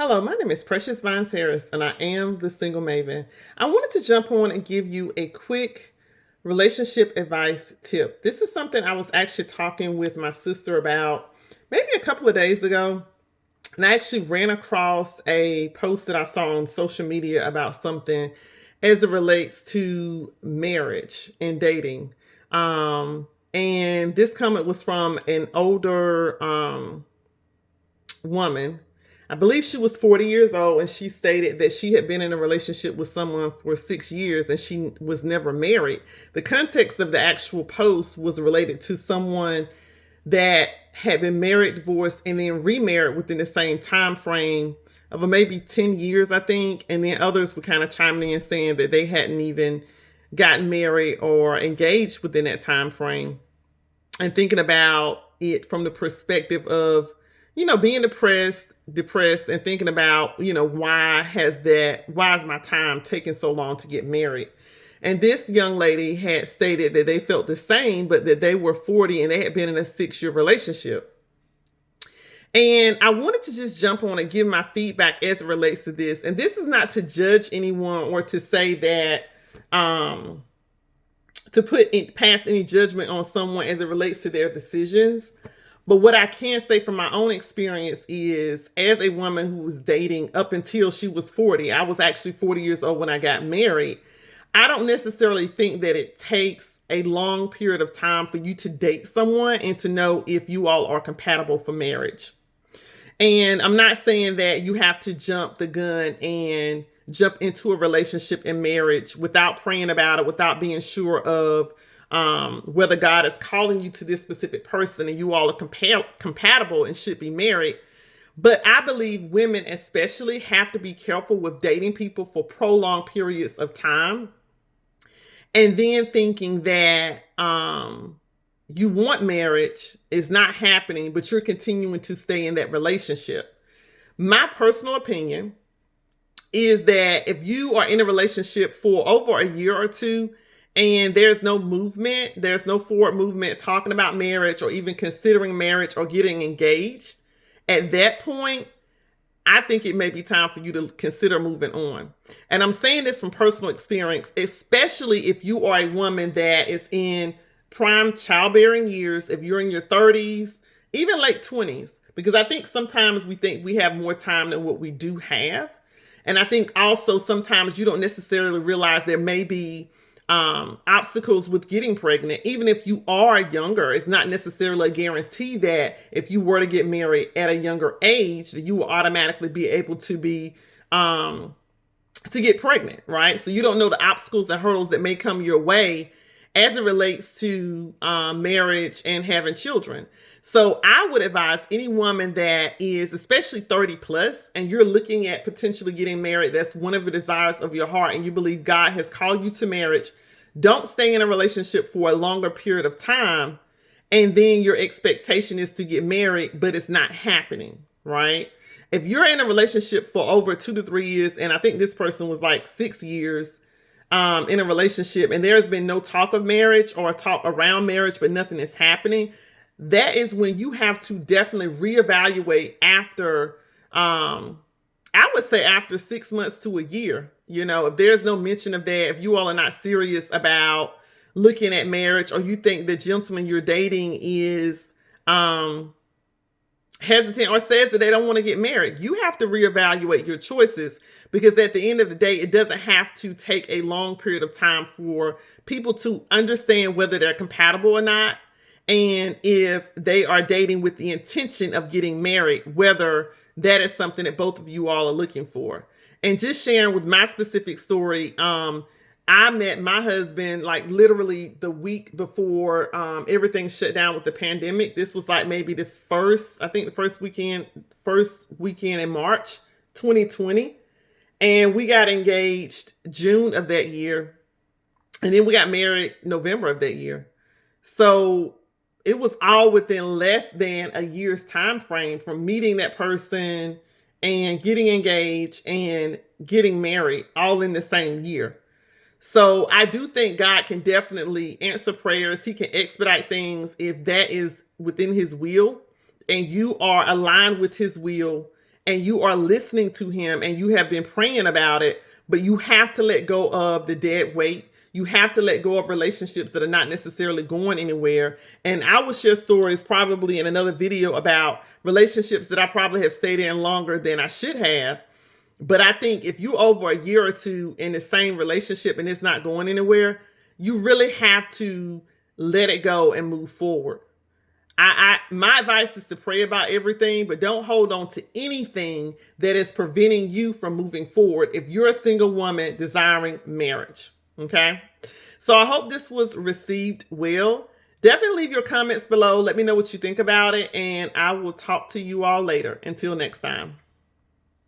Hello, my name is Precious Vines Harris, and I am the Single Maven. I wanted to jump on and give you a quick relationship advice tip. This is something I was actually talking with my sister about maybe a couple of days ago. And I actually ran across a post that I saw on social media about something as it relates to marriage and dating. And this comment was from an older woman. I believe she was 40 years old, and she stated that she had been in a relationship with someone for 6 years and she was never married. The context of the actual post was related to someone that had been married, divorced, and then remarried within the same time frame of maybe 10 years, I think. And then others were kind of chiming in saying that they hadn't even gotten married or engaged within that time frame. And thinking about it from the perspective of being depressed and thinking about, why is my time taking so long to get married? And this young lady had stated that they felt the same, but that they were 40 and they had been in a 6-year relationship. And I wanted to just jump on and give my feedback as it relates to this. And this is not to judge anyone or to say that, to pass any judgment on someone as it relates to their decisions. But what I can say from my own experience is, as a woman who was dating up until she was 40, I was actually 40 years old when I got married. I don't necessarily think that it takes a long period of time for you to date someone and to know if you all are compatible for marriage. And I'm not saying that you have to jump the gun and jump into a relationship and marriage without praying about it, without being sure of whether God is calling you to this specific person and you all are compatible and should be married. But I believe women especially have to be careful with dating people for prolonged periods of time and then thinking that you want marriage is not happening, but you're continuing to stay in that relationship. My personal opinion is that if you are in a relationship for over a year or two and there's no movement, there's no forward movement talking about marriage or even considering marriage or getting engaged, at that point, I think it may be time for you to consider moving on. And I'm saying this from personal experience, especially if you are a woman that is in prime childbearing years, if you're in your 30s, even late 20s, because I think sometimes we think we have more time than what we do have. And I think also sometimes you don't necessarily realize there may be obstacles with getting pregnant. Even if you are younger, it's not necessarily a guarantee that if you were to get married at a younger age, that you will automatically be able to get pregnant, right? So you don't know the obstacles and hurdles that may come your way as it relates to marriage and having children. So I would advise any woman that is especially 30 plus and you're looking at potentially getting married, that's one of the desires of your heart, and you believe God has called you to marriage, don't stay in a relationship for a longer period of time and then your expectation is to get married, but it's not happening, right? If you're in a relationship for over 2 to 3 years, and I think this person was like 6 years in a relationship, and there's been no talk of marriage or talk around marriage, but nothing is happening, that is when you have to definitely reevaluate after, I would say after 6 months to a year. If there's no mention of that, if you all are not serious about looking at marriage, or you think the gentleman you're dating is hesitant or says that they don't want to get married, you have to reevaluate your choices, because at the end of the day, it doesn't have to take a long period of time for people to understand whether they're compatible or not. And if they are dating with the intention of getting married, whether that is something that both of you all are looking for. And just sharing with my specific story, I met my husband like literally the week before everything shut down with the pandemic. This was like maybe the first weekend in March 2020. And we got engaged June of that year. And then we got married November of that year. So it was all within less than a year's time frame from meeting that person and getting engaged and getting married all in the same year. So I do think God can definitely answer prayers. He can expedite things if that is within his will and you are aligned with his will and you are listening to him and you have been praying about it, but you have to let go of the dead weight. You have to let go of relationships that are not necessarily going anywhere. And I will share stories probably in another video about relationships that I probably have stayed in longer than I should have. But I think if you over a year or two in the same relationship and it's not going anywhere, you really have to let it go and move forward. My advice is to pray about everything, but don't hold on to anything that is preventing you from moving forward if you're a single woman desiring marriage. Okay. So I hope this was received well. Definitely leave your comments below. Let me know what you think about it, and I will talk to you all later. Until next time.